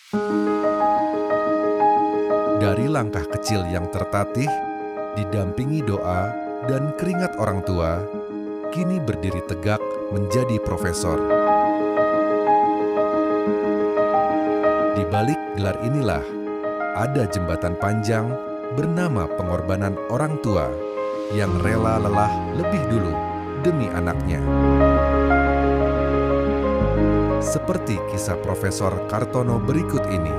Dari langkah kecil yang tertatih, didampingi doa dan keringat orang tua, kini berdiri tegak menjadi profesor. Di balik gelar inilah, ada jembatan panjang bernama pengorbanan orang tua yang rela lelah lebih dulu demi anaknya. Seperti kisah Profesor Kartono berikut ini.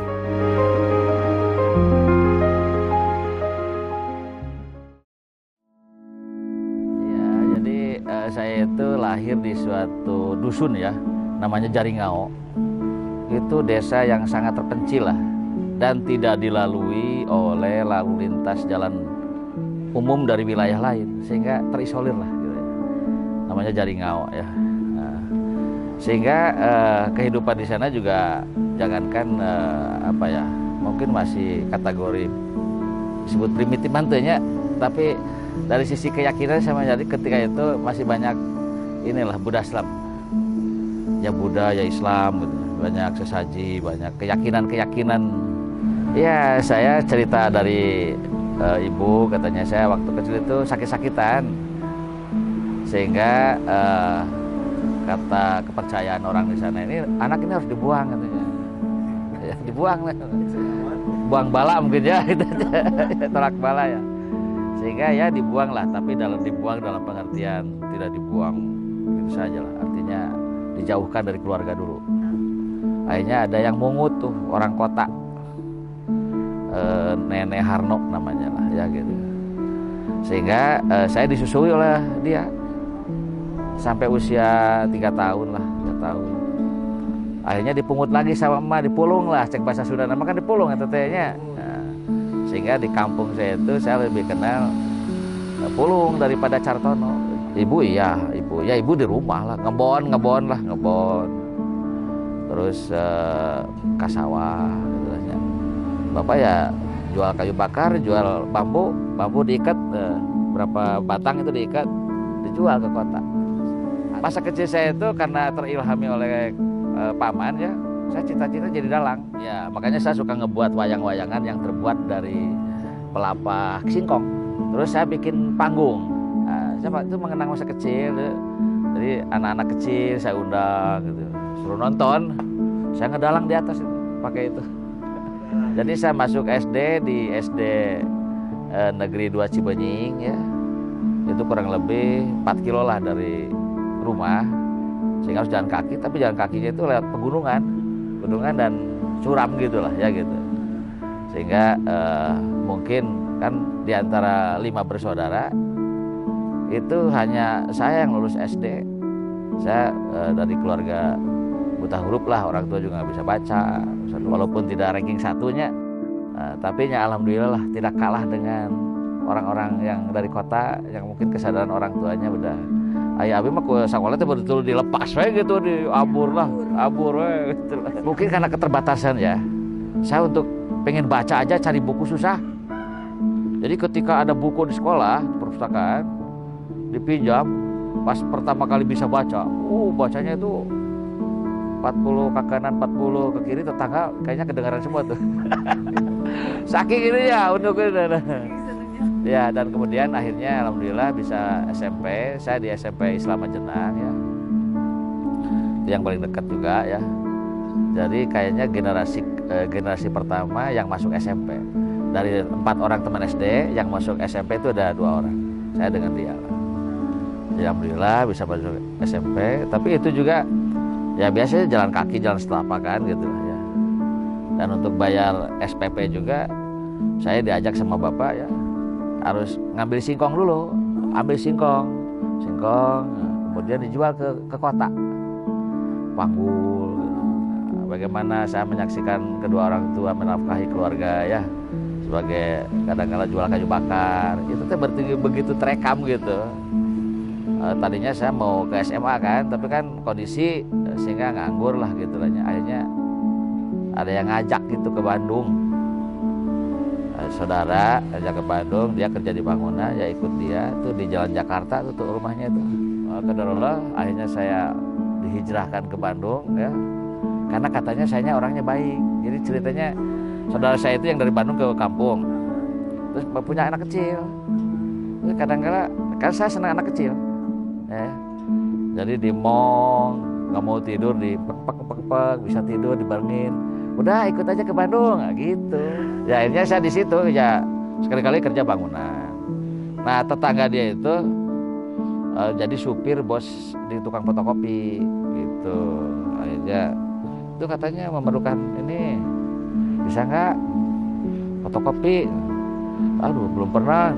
Ya, jadi saya itu lahir di suatu dusun ya, namanya Jaringau. Itu desa yang sangat terpencil lah, dan tidak dilalui oleh lalu lintas jalan umum dari wilayah lain, sehingga terisolir lah gitu ya. Namanya Jaringau ya. Nah, sehingga kehidupan di sana juga jangankan apa ya, mungkin masih kategori disebut primitif mantunya, tapi dari sisi keyakinan sama jadi ketika itu masih banyak inilah Buddha Islam. Ya Buddha, ya Islam gitu. Banyak sesaji, banyak keyakinan-keyakinan. Ya, saya cerita dari ibu, katanya saya waktu kecil itu sakit-sakitan. Sehingga kata kepercayaan orang di sana ini, anak ini harus dibuang katanya. Ya, dibuang lah. Buang bala mungkin ya, gitu aja. Tolak bala ya. Sehingga ya dibuang lah, tapi dibuang dalam pengertian tidak dibuang gitu saja lah. Artinya dijauhkan dari keluarga dulu. Akhirnya ada yang mungut tuh, orang kota, Nenek Harno namanya lah ya gitu. Sehingga saya disusui oleh dia sampai usia 3 tahun lah, 3 tahun. Akhirnya dipungut lagi sama emak, dipulung lah, cek bahasa Sunda nama kan dipulung ya tetehnya. Nah, sehingga di kampung saya itu saya lebih kenal pulung daripada Cartono. Ibu ibu di rumah lah, ngebon lah, terus ke sawah gitu aja. Bapak ya jual kayu bakar, jual bambu diikat, berapa batang itu diikat, dijual ke kota. Masa kecil saya itu karena terilhami oleh paman ya, saya cita-cita jadi dalang. Ya makanya saya suka ngebuat wayang-wayangan yang terbuat dari pelapa singkong. Terus saya bikin panggung. Nah, saya itu mengenang masa kecil. Jadi anak-anak kecil saya undang gitu, suruh nonton, saya ngedalang di atas itu, pakai itu. Jadi saya masuk SD di SD Negeri 2 Cibenying ya, itu kurang lebih 4 kilo lah dari rumah, sehingga harus jalan kaki, tapi jalan kakinya itu lewat pegunungan dan curam gitulah ya gitu. Sehingga mungkin kan di antara 5 bersaudara itu hanya saya yang lulus SD. Saya dari keluarga buta huruf lah, orang tua juga nggak bisa baca, walaupun tidak ranking satunya, tapi ya alhamdulillah lah tidak kalah dengan orang-orang yang dari kota yang mungkin kesadaran orang tuanya udah ayah abi mah ke sekolah itu betul dilepas gitu, diabur gitu. Mungkin karena keterbatasan ya, saya untuk pengen baca aja cari buku susah. Jadi ketika ada buku di sekolah, di perpustakaan, dipinjam, pas pertama kali bisa baca, bacanya itu 40 ke kanan, 40 ke kiri, tetangga kayaknya kedengaran semua tuh. Saking ini ya untuk itu. Ya, dan kemudian akhirnya alhamdulillah bisa SMP. Saya di SMP Islam Majenang ya. Itu yang paling dekat juga ya. Jadi kayaknya generasi pertama yang masuk SMP. Dari 4 orang teman SD yang masuk SMP itu ada 2 orang. Saya dengan dia. Ya, alhamdulillah bisa masuk SMP, tapi itu juga ya biasanya jalan kaki, jalan setapak kan gitu ya. Dan untuk bayar SPP juga saya diajak sama bapak ya, harus ngambil singkong dulu, ambil singkong, kemudian dijual ke kota, panggul. Nah, bagaimana saya menyaksikan kedua orang tua menafkahi keluarga ya, sebagai kadang-kadang jual kayu bakar, itu tuh begitu terekam gitu. Tadinya saya mau ke SMA kan, tapi kan kondisi sehingga nganggur lah gitu lah. Akhirnya ada yang ngajak gitu ke Bandung. Saudara ajak ke Bandung, dia kerja di bangunan, ya ikut dia tuh di Jalan Jakarta tuh rumahnya itu. Qadarullah akhirnya saya dihijrahkan ke Bandung ya. karena katanya sayanya orangnya baik. Jadi ceritanya saudara saya itu yang dari Bandung ke kampung, terus punya anak kecil. Terus kadang-kadang kan saya senang anak kecil, ya. Jadi di mall nggak mau tidur di pek, bisa tidur dibarengin. Udah ikut aja ke Bandung, nah, gitu. Ya akhirnya saya di situ ya sekali-kali kerja bangunan. Nah tetangga dia itu jadi supir bos di tukang fotokopi, gitu. Akhirnya itu katanya memerlukan ini, bisa nggak fotokopi? Aduh belum pernah.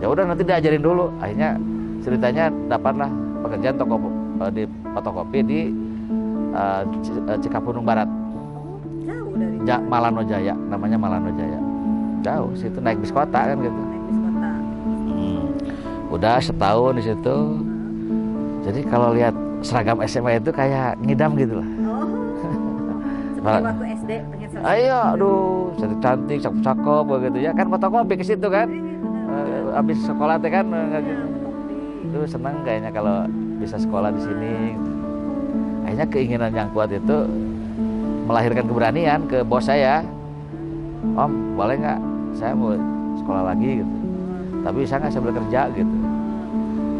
Ya udah nanti diajarin dulu. Akhirnya ceritanya dapatlah pekerjaan di fotokopi di Cikapundung Barat. Jauh dari Malano Jaya, namanya Malano Jaya. Jauh, situ naik bis kota kan gitu. naik bis kota. Udah setahun di situ. Jadi kalau lihat seragam SMA itu kayak ngidam gitu lah. Oh. Seperti waktu SD pengen selesai. Ayo, aduh, cantik, cakep-cakep begitu ya. Kan fotokopi ke situ kan. Habis sekolah teh kan itu senang kayaknya kalau bisa sekolah di sini. Akhirnya keinginan yang kuat itu melahirkan keberanian ke bos saya. Om, boleh nggak? Saya mau sekolah lagi gitu. Tapi bisa nggak saya bekerja gitu.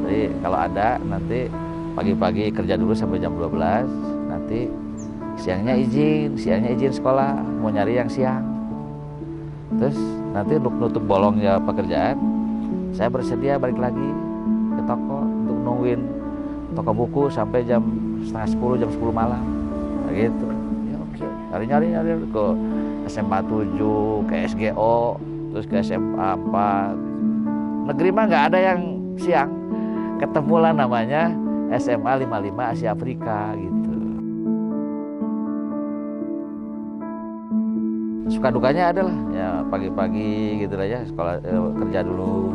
Jadi kalau ada nanti pagi-pagi kerja dulu sampai jam 12, nanti siangnya izin sekolah, mau nyari yang siang. Terus nanti untuk nutup bolongnya pekerjaan, saya bersedia balik lagi ke toko untuk nungguin toko buku sampai jam setengah 10, jam 10 malam. Nah, gitu. Ya, nyari ke SMA 7, ke SGO, terus ke SMA 4. Negeri mah nggak ada yang siang. Ketemulah namanya SMA 55 Asia Afrika gitu. Suka dukanya adalah ya pagi-pagi gitu aja sekolah kerja dulu.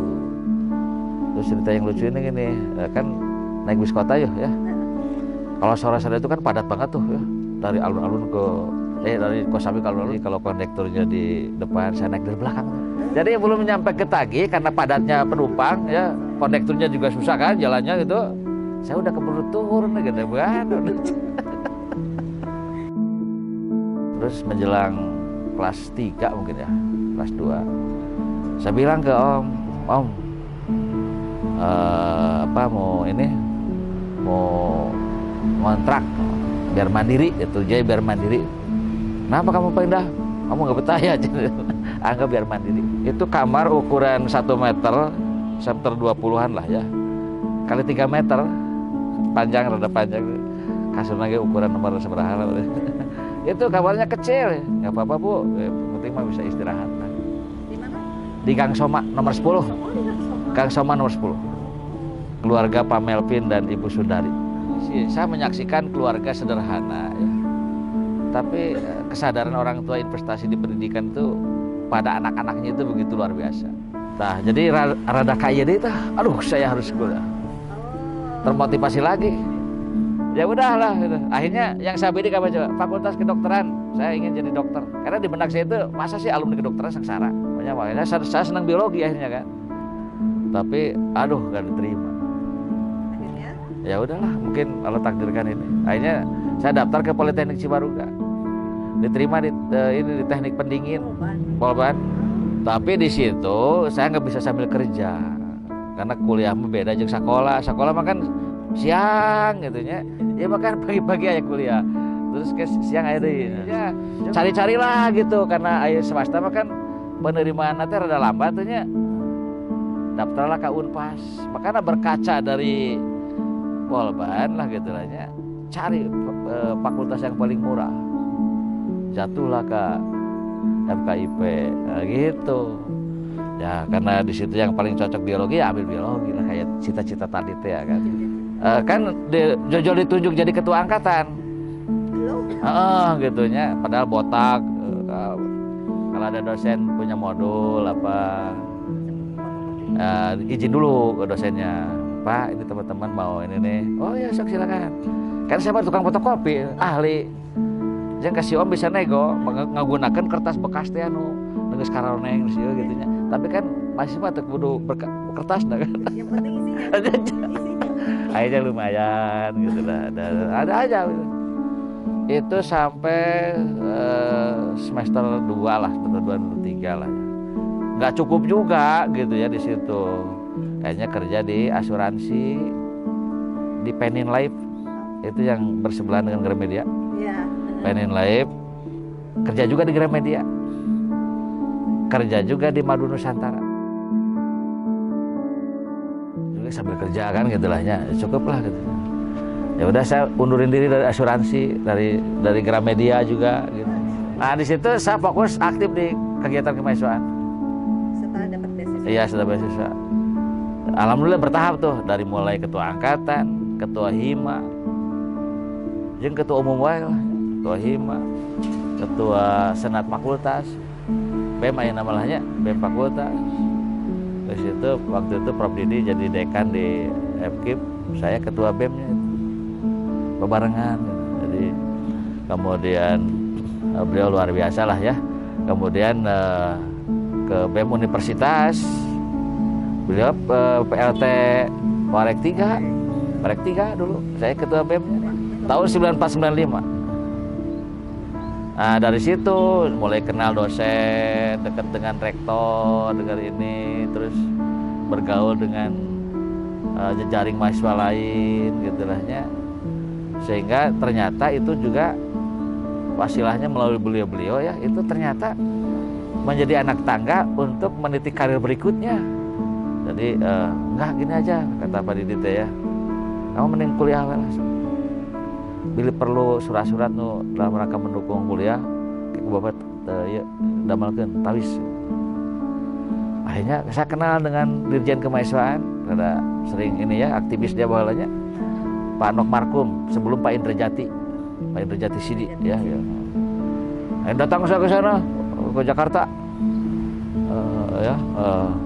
Terus cerita yang lucu ini gini, kan naik bis kota ya. Kalau sore-sore itu kan padat banget tuh ya. Dari alun-alun dari Kosambi ke alun-alun. Kalau kondekturnya di depan, saya naik dari belakang. Jadi belum nyampe ke Tagi karena padatnya penumpang ya, kondekturnya juga susah kan jalannya gitu. Saya udah keburu turun gitu banget. Terus menjelang kelas 3 mungkin ya, kelas 2. Saya bilang ke Om, mau ngontrak biar mandiri gitu, jadi biar mandiri. Kenapa kamu pindah? Kamu nggak betah ya? Anggap biar mandiri. Itu kamar ukuran 1 meter, sekitar 20-an lah ya, kali 3 meter, panjang, rada panjang. Kasur lagi ukuran nomor seberapa lah. Itu kamarnya kecil, nggak apa-apa Bu, penting mah bisa istirahat. Di mana? Di Gang Soma nomor 10. Oh, di Gang Soma. Gang Soma nomor 10. Keluarga Pak Melvin dan Ibu Sundari. Saya menyaksikan keluarga sederhana ya. Tapi kesadaran orang tua investasi di pendidikan itu pada anak-anaknya itu begitu luar biasa. Nah, jadi rada kaya deh itu, aduh saya harus sekolah. Termotivasi lagi. Ya udahlah gitu. Akhirnya yang saya bidik apa coba? Fakultas Kedokteran. Saya ingin jadi dokter. Karena di benak saya itu masa sih alumni kedokteran sengsara. Makanya saya senang biologi akhirnya kan. Tapi aduh gak diterima. Akhirnya? Ya udahlah, mungkin Allah takdirkan ini. Akhirnya saya daftar ke Politeknik Cibaruga. Diterima di teknik pendingin Polban. Tapi di situ saya nggak bisa sambil kerja. Karena kuliah beda jeung sekolah. Sekolah mah kan siang gitu nya. Ya makan pagi-pagi aja kuliah. Terus ke siang aja deh. Ya, cari-carilah gitu karena aya swasta mah kan penerimaan teh rada lambat tuh nya. Daftarlah ke Unpas. Makanya berkaca dari Polban lah gitu lah nya. Cari fakultas yang paling murah. Jatuhlah ke FKIP nah, gitu. Ya karena di situ yang paling cocok biologi ya ambil biologi lah kayak cita-cita tadi teh ya kan. Kan Jojo ditunjuk jadi ketua angkatan. Gitunya padahal botak. Kalau ada dosen punya modul apa izin dulu ke dosennya. Pak ini teman-teman mau ini nih. Oh ya sok silakan. Kan saya tukang fotokopi ahli. Jangan kasih Om bisa nego menggunakan kertas bekas teh anu geus karoneng sih gitu nya. Tapi kan masih mah teu kudu kertas kan. Yang penting isinya. Akhirnya lumayan gitu lah. Ada aja gitu. itu sampai semester 2 lah, semester 2 semester 3 lah ya. Nggak cukup juga gitu ya di situ. Kayaknya kerja di asuransi di Penin Life itu yang bersebelahan dengan Gramedia. Iya. Penin Life, kerja juga di Gramedia, kerja juga di Madu Nusantara. Juga sambil kerja kan gitulah ya, cukup lah gitu. Ya udah saya undurin diri dari asuransi, dari Gramedia juga gitu. Nah di situ saya fokus aktif di kegiatan kemahasiswaan. Setelah dapat beasiswa. Iya sudah beasiswa. Alhamdulillah bertahap tuh, dari mulai ketua angkatan, ketua hima, jeung ketua umum wae lah, ketua hima, ketua senat fakultas, BEM aya namanya, BEM fakultas. Terus itu waktu itu Prof Didi jadi dekan di FKIP, saya ketua BEM-nya itu. Bebarengan. Jadi kemudian beliau luar biasa lah ya. Kemudian ke BEM Universitas. Beliau PLT Warek 3 dulu. Saya ketua BEM tahun 9495. Nah dari situ mulai kenal dosen, dekat dengan rektor, dengan ini, terus bergaul dengan jejaring mahasiswa lain gitulahnya. Sehingga ternyata itu juga wasilahnya melalui beliau-beliau ya, itu ternyata menjadi anak tangga untuk meniti karir berikutnya. Jadi enggak gini aja kata Pak Didi teh ya, kamu mending kuliah lah. Bila perlu surat-surat nu dalam rangka mendukung kuliah, kayak bapak ya damalkeun tawis. Akhirnya saya kenal dengan Dirjen Kemahasiswaan, ada sering ini ya aktivis dia bahalanya. Pak Nok Markum sebelum Pak Indrajati Sidi ya. Yang datang saya ke sana ke Jakarta,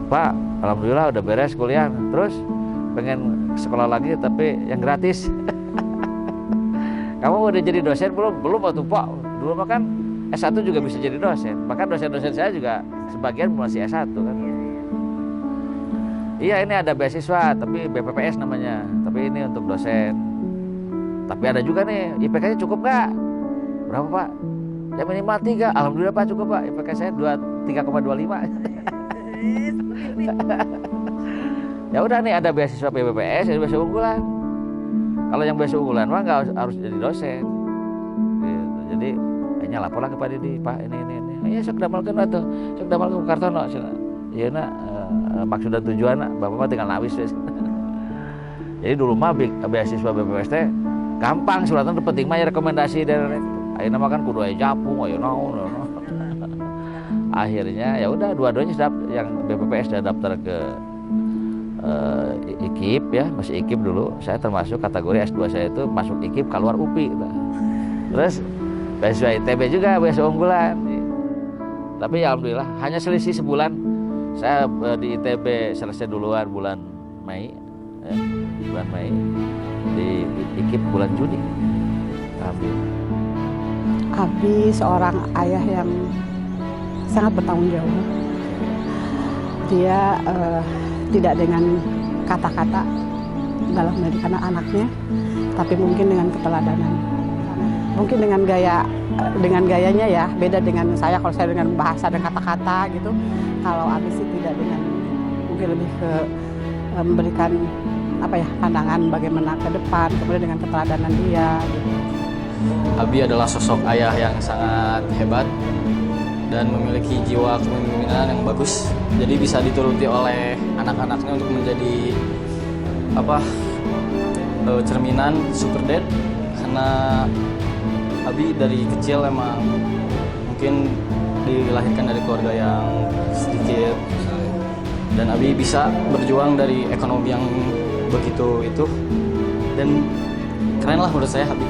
Pak, alhamdulillah udah beres kuliah, terus pengen sekolah lagi tapi yang gratis. Kamu udah jadi dosen belum waktu Pak? Dulu mah kan S1 juga bisa jadi dosen, bahkan dosen-dosen saya juga sebagian masih S1 kan. Iya ini ada beasiswa tapi BPPS namanya, tapi ini untuk dosen. Tapi ada juga nih IPK-nya cukup nggak? Berapa Pak? Ya minimal 3. Alhamdulillah Pak cukup Pak. IPK saya 3,25. Ya udah nih ada beasiswa BPPS, ada beasiswa unggulan. Kalau yang beasiswa unggulan mah nggak harus jadi dosen. Gitu. Jadi kayaknya lapor lah ke Pak Didi, Pak ini. Ya sok damalkeun atuh, sok damalkeun Kartono. Iya nak maksud dan tujuan nak bapak mah tinggal nawis. Jadi dulu mah beasiswa BPPS teh gampang, suratan penting mah ya rekomendasi dari rektor. Ayeuna mah kan kudu aya japung, aya naon. Akhirnya ya udah dua-duanya yang BPPS sudah daftar ke IKIP ya, masih IKIP dulu. Saya termasuk kategori S2 saya itu masuk IKIP keluar UPI. Terus beasiswa ITB juga beasiswa unggulan. Tapi ya alhamdulillah hanya selisih sebulan. Saya di ITB selesai duluan bulan Mei, ya, bulan Mei di IKIP bulan Juni. Alhamdulillah. Abi seorang ayah yang sangat bertanggung jawab. Dia tidak dengan kata-kata dalam mendidik anaknya, tapi mungkin dengan keteladanan. Mungkin dengan gayanya ya beda dengan saya. Kalau saya dengan bahasa dan kata-kata gitu. Kalau Abi sih tidak dengan, mungkin lebih ke memberikan pandangan bagaimana ke depan, kemudian dengan keteladanan dia. Gitu. Abi adalah sosok ayah yang sangat hebat dan memiliki jiwa kepemimpinan yang bagus. Jadi bisa dituruti oleh anak-anaknya untuk menjadi cerminan super dad. Karena Abi dari kecil emang mungkin dilahirkan dari keluarga yang sedikit, dan Abi bisa berjuang dari ekonomi yang begitu itu, dan keren lah menurut saya Abi.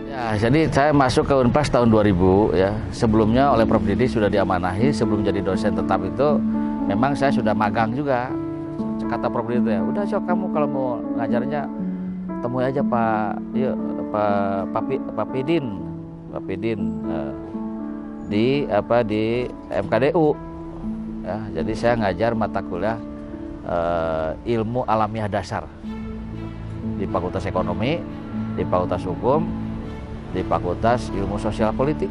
Ya, jadi saya masuk ke Unpas tahun 2000 ya. Sebelumnya oleh Prof Didi sudah diamanahi sebelum jadi dosen tetap itu memang saya sudah magang juga. Kata Prof Didi ya, udah Sok kamu kalau mau ngajarnya temui aja Pak Pidin di MKDU ya. Jadi saya ngajar mata kuliah ilmu alamiah dasar di Fakultas Ekonomi, di Fakultas Hukum, di Fakultas Ilmu Sosial Politik.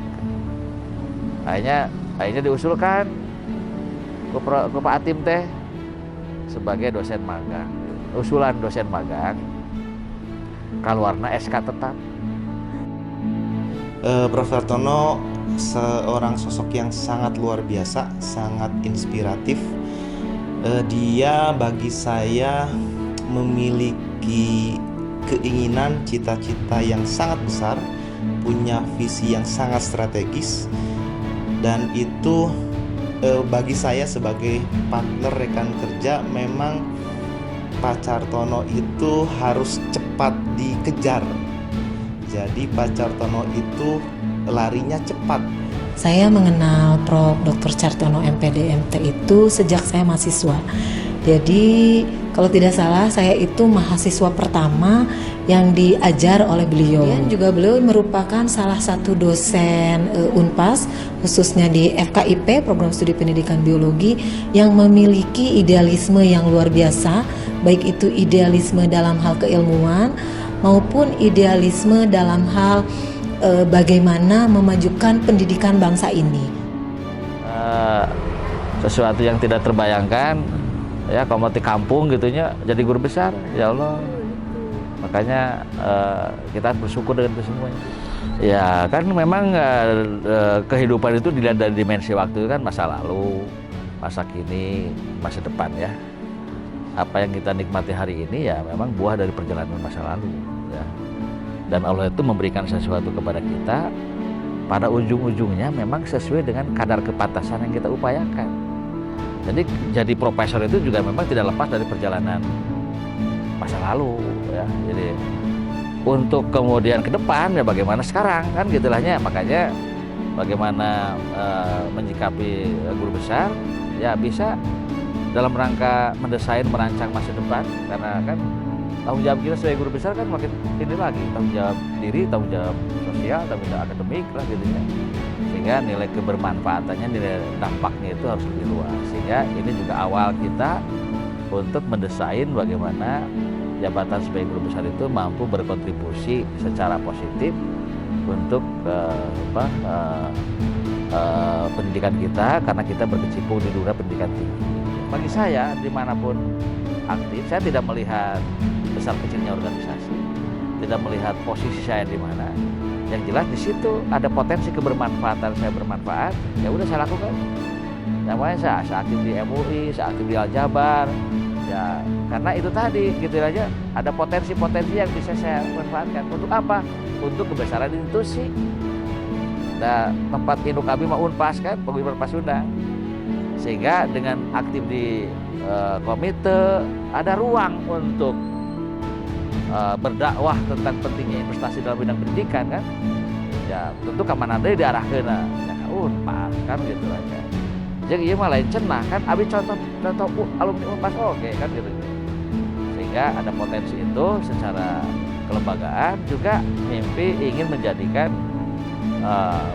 Akhirnya diusulkan ke Pak Atim teh sebagai dosen magang. Usulan dosen magang kaluarna SK tetap. Prof. Hartono seorang sosok yang sangat luar biasa, sangat inspiratif. Dia bagi saya memiliki keinginan, cita-cita yang sangat besar, punya visi yang sangat strategis, dan itu bagi saya sebagai partner rekan kerja, memang Pak Cartono itu harus cepat dikejar. Jadi Pak Cartono itu larinya cepat. Saya mengenal Prof. Dr. Cartono MPD MT itu sejak saya mahasiswa. Jadi kalau tidak salah saya itu mahasiswa pertama yang diajar oleh beliau. Dan juga beliau merupakan salah satu dosen Unpas, khususnya di FKIP, Program Studi Pendidikan Biologi, yang memiliki idealisme yang luar biasa, baik itu idealisme dalam hal keilmuan maupun idealisme dalam hal bagaimana memajukan pendidikan bangsa ini. Sesuatu yang tidak terbayangkan, ya kalau di kampung gitunya jadi guru besar, ya Allah. Makanya kita bersyukur dengan itu semuanya. Ya kan memang kehidupan itu dilihat dari dimensi waktu, kan masa lalu, masa kini, masa depan ya. Apa yang kita nikmati hari ini ya memang buah dari perjalanan masa lalu ya. Dan Allah itu memberikan sesuatu kepada kita, pada ujung-ujungnya memang sesuai dengan kadar kepantasan yang kita upayakan. Jadi profesor itu juga memang tidak lepas dari perjalanan masa lalu ya. Jadi untuk kemudian ke depan ya bagaimana sekarang kan gitulahnya. Makanya bagaimana menyikapi guru besar ya bisa dalam rangka mendesain, merancang masa depan, karena kan tanggung jawab kita sebagai guru besar kan makin ini lagi, tanggung jawab diri, tanggung jawab sosial, tanggung jawab akademik lah gitu ya. Sehingga nilai kebermanfaatannya, nilai dampaknya itu harus lebih luas. Sehingga ini juga awal kita untuk mendesain bagaimana jabatan sebagai guru besar itu mampu berkontribusi secara positif untuk pendidikan kita, karena kita berkecimpung di dunia pendidikan tinggi. Bagi saya, dimanapun aktif, saya tidak melihat besar kecilnya organisasi, tidak melihat posisi saya di mana. Yang jelas di situ ada potensi kebermanfaatan, saya bermanfaat, ya udah saya lakukan. Namanya saya aktif di MUI, saya aktif di Aljabar, ya karena itu tadi gitu aja, ada potensi-potensi yang bisa saya manfaatkan. Untuk apa? Untuk kebesaran institusi. Nah, tempat induk kami mah Unpas kan, Paguyuban Pasundan. Sehingga dengan aktif di komite ada ruang untuk berdakwah tentang pentingnya investasi dalam bidang pendidikan kan. Ya tentu kamanade diarahkeun ya ka Unpas kan gitu aja. Jadi ieu mah lain cenah kan, abi contoh alumni Unpas oke kan gitu. Sehingga ada potensi itu secara kelembagaan, juga mimpi ingin menjadikan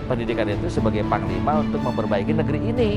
pendidikan itu sebagai panglima untuk memperbaiki negeri ini.